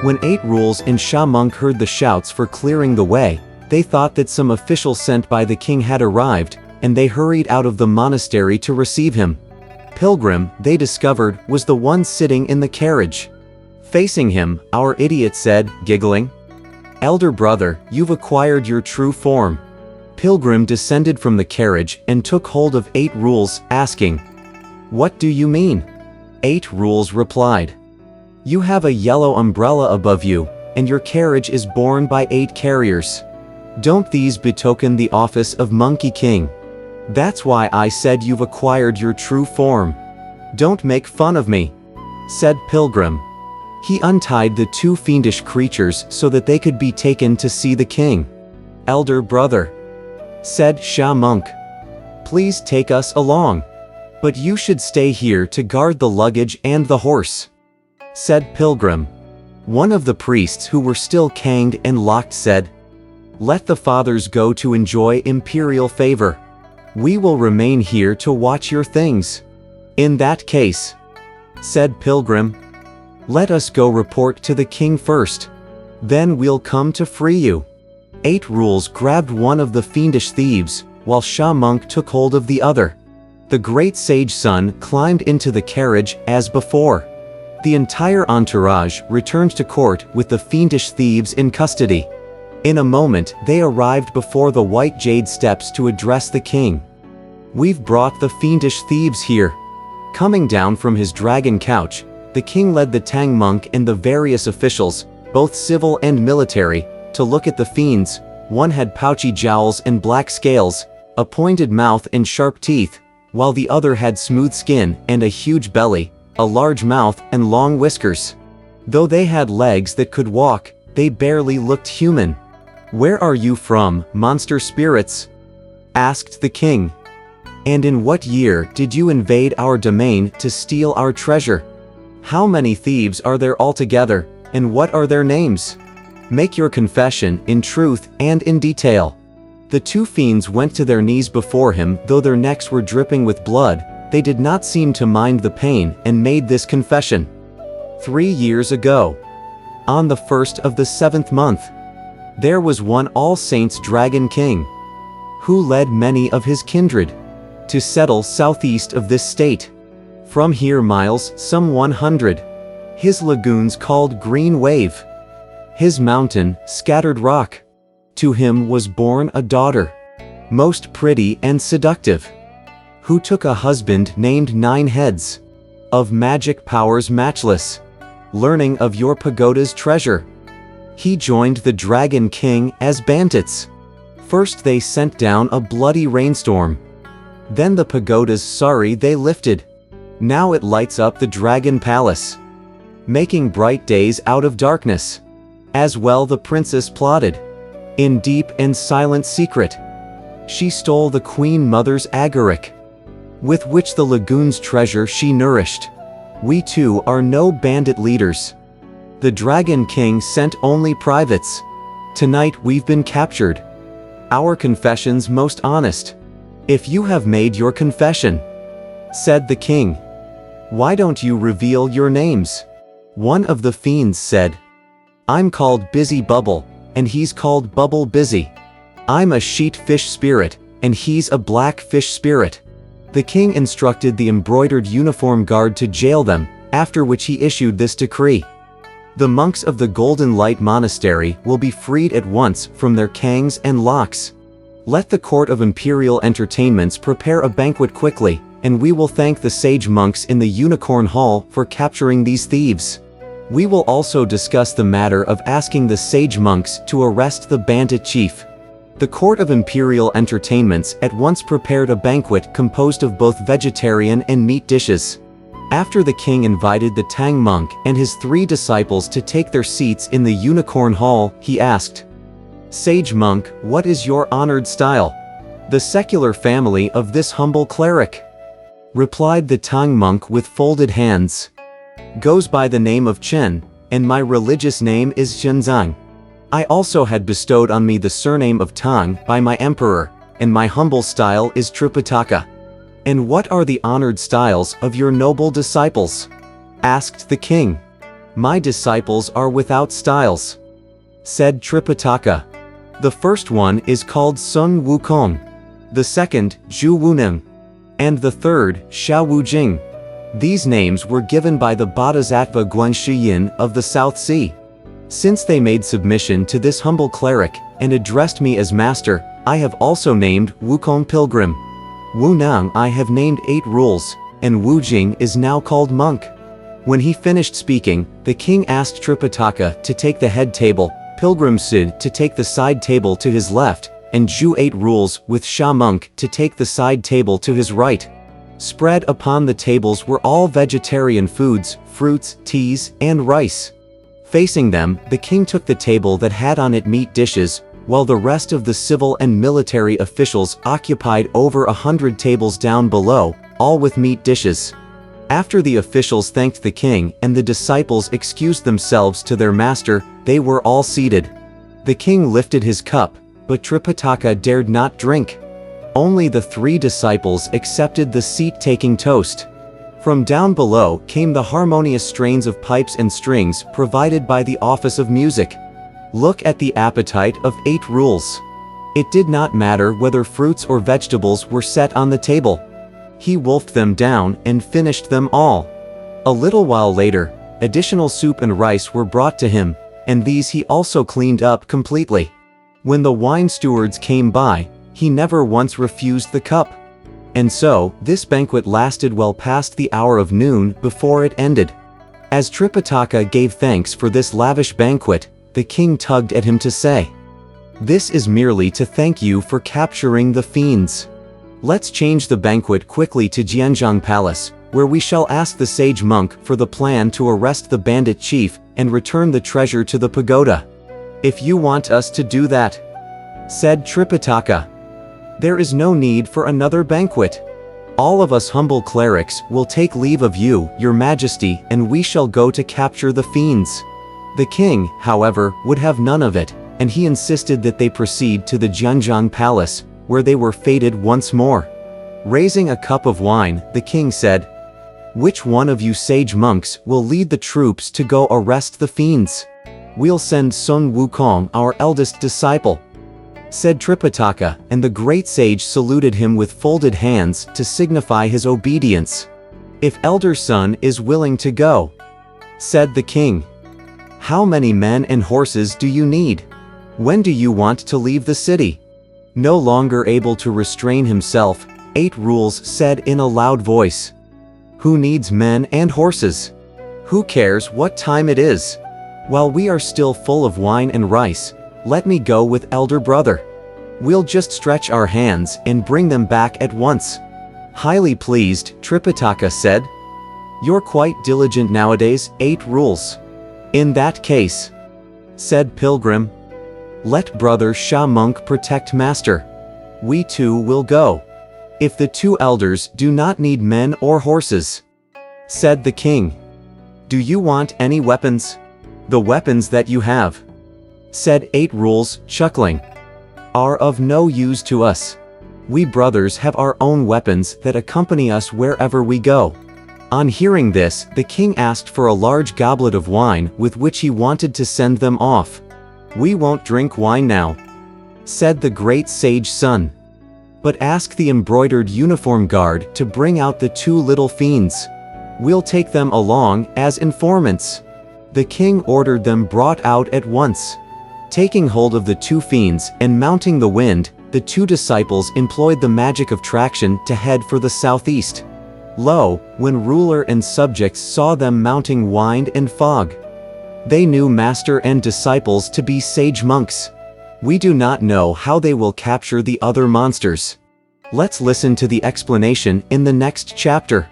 When 8 Rules and Sha Monk heard the shouts for clearing the way, they thought that some official sent by the king had arrived, and they hurried out of the monastery to receive him. Pilgrim, they discovered, was the one sitting in the carriage. Facing him, our idiot said, giggling, "Elder brother, you've acquired your true form." Pilgrim descended from the carriage and took hold of 8 Rules, asking, "What do you mean?" 8 Rules replied, "You have a yellow umbrella above you, and your carriage is borne by 8 carriers. Don't these betoken the office of Monkey King? That's why I said you've acquired your true form. Don't make fun of me," said Pilgrim. He untied the 2 fiendish creatures so that they could be taken to see the king. "Elder brother," said Sha Monk, "please take us along. But you should stay here to guard the luggage and the horse," said Pilgrim. One of the priests who were still canged and locked said, "Let the fathers go to enjoy imperial favor. We will remain here to watch your things." "In that case," said Pilgrim, "let us go report to the king first. Then we'll come to free you." 8 Rules grabbed one of the fiendish thieves, while Sha Monk took hold of the other. The great sage son climbed into the carriage as before. The entire entourage returned to court with the fiendish thieves in custody. In a moment, they arrived before the white jade steps to address the king. "We've brought the fiendish thieves here." Coming down from his dragon couch, the king led the Tang monk and the various officials, both civil and military, to look at the fiends. One had pouchy jowls and black scales, a pointed mouth and sharp teeth, while the other had smooth skin and a huge belly, a large mouth and long whiskers. Though they had legs that could walk, they barely looked human. "Where are you from, monster spirits?" asked the king. "And in what year did you invade our domain to steal our treasure? How many thieves are there altogether, and what are their names? Make your confession in truth and in detail." The 2 fiends went to their knees before him. Though their necks were dripping with blood, they did not seem to mind the pain and made this confession. 3 years ago, on the 1st of the 7th month, there was one All Saints Dragon King, who led many of his kindred to settle southeast of this state. From here miles, some 100. His lagoons called Green Wave. His mountain, Scattered Rock. To him was born a daughter, most pretty and seductive, who took a husband named 9 Heads, of magic powers matchless. Learning of your pagoda's treasure, he joined the Dragon King as bandits. First they sent down a bloody rainstorm. Then the pagoda's sorry they lifted. Now it lights up the Dragon Palace, making bright days out of darkness. As well the princess plotted, in deep and silent secret. She stole the Queen Mother's agaric, with which the lagoon's treasure she nourished. We too are no bandit leaders. The Dragon King sent only privates. Tonight we've been captured. Our confession's most honest. If you have made your confession, said the king, why don't you reveal your names? One of the fiends said, I'm called Busy Bubble, and he's called Bubble Busy. I'm a sheet fish spirit, and he's a black fish spirit. The king instructed the embroidered uniform guard to jail them, after which he issued this decree. The monks of the Golden Light Monastery will be freed at once from their cangs and locks. Let the court of imperial entertainments prepare a banquet quickly, and we will thank the sage monks in the Unicorn Hall for capturing these thieves. We will also discuss the matter of asking the sage monks to arrest the bandit chief. The court of imperial entertainments at once prepared a banquet composed of both vegetarian and meat dishes. After the king invited the Tang monk and his 3 disciples to take their seats in the Unicorn Hall, he asked, Sage monk, what is your honored style? The secular family of this humble cleric, replied the Tang monk with folded hands, goes by the name of Chen, and my religious name is Zhenzang. I also had bestowed on me the surname of Tang by my emperor, and my humble style is Tripitaka. And what are the honored styles of your noble disciples? Asked the king. My disciples are without styles," said Tripitaka. "The first one is called Sun Wukong, the second, Zhu Wuneng, and the third, Xiao Wujing. These names were given by the Bodhisattva Guanxuyin of the South Sea. Since they made submission to this humble cleric, and addressed me as master, I have also named Wukong Pilgrim. Wunang I have named 8 rules, and Wujing is now called monk." When he finished speaking, the king asked Tripitaka to take the head table, Pilgrim Sid to take the side table to his left, and Zhu 8 rules with Sha monk to take the side table to his right. Spread upon the tables were all vegetarian foods, fruits, teas, and rice. Facing them, the king took the table that had on it meat dishes, while the rest of the civil and military officials occupied over 100 tables down below, all with meat dishes. After the officials thanked the king and the disciples excused themselves to their master, they were all seated. The king lifted his cup, but Tripitaka dared not drink. Only the 3 disciples accepted the seat-taking toast. From down below came the harmonious strains of pipes and strings provided by the Office of Music. Look at the appetite of 8 rules. It did not matter whether fruits or vegetables were set on the table. He wolfed them down and finished them all. A little while later, additional soup and rice were brought to him, and these he also cleaned up completely. When the wine stewards came by, he never once refused the cup. And so, this banquet lasted well past the hour of noon before it ended. As Tripitaka gave thanks for this lavish banquet, the king tugged at him to say, "This is merely to thank you for capturing the fiends. Let's change the banquet quickly to Jianzhong Palace, where we shall ask the sage monk for the plan to arrest the bandit chief and return the treasure to the pagoda. If you want us to do that," said Tripitaka, "there is no need for another banquet. All of us humble clerics will take leave of you, your majesty, and we shall go to capture the fiends." The king, however, would have none of it, and he insisted that they proceed to the Jianzhong Palace, where they were fated once more. Raising a cup of wine, the king said, "Which one of you sage monks will lead the troops to go arrest the fiends? We'll send Sun Wukong, our eldest disciple," said Tripitaka, and the great sage saluted him with folded hands to signify his obedience. "If elder son is willing to go," said the king, "how many men and horses do you need? When do you want to leave the city?" No longer able to restrain himself, 8 rules said in a loud voice, "Who needs men and horses? Who cares what time it is? While we are still full of wine and rice, let me go with elder brother. We'll just stretch our hands and bring them back at once." Highly pleased, Tripitaka said, "You're quite diligent nowadays, 8 rules. In that case," said Pilgrim, "let brother Sha monk protect master. We too will go. If the 2 elders do not need men or horses," said the king, "do you want any weapons? The weapons that you have," said 8 rules, chuckling, "are of no use to us. We brothers have our own weapons that accompany us wherever we go." On hearing this, the king asked for a large goblet of wine with which he wanted to send them off. "We won't drink wine now," said the great sage son, "but ask the embroidered uniform guard to bring out the 2 little fiends. We'll take them along as informants." The king ordered them brought out at once. Taking hold of the 2 fiends and mounting the wind, the 2 disciples employed the magic of traction to head for the southeast. Lo, when ruler and subjects saw them mounting wind and fog, they knew master and disciples to be sage monks. We do not know how they will capture the other monsters. Let's listen to the explanation in the next chapter.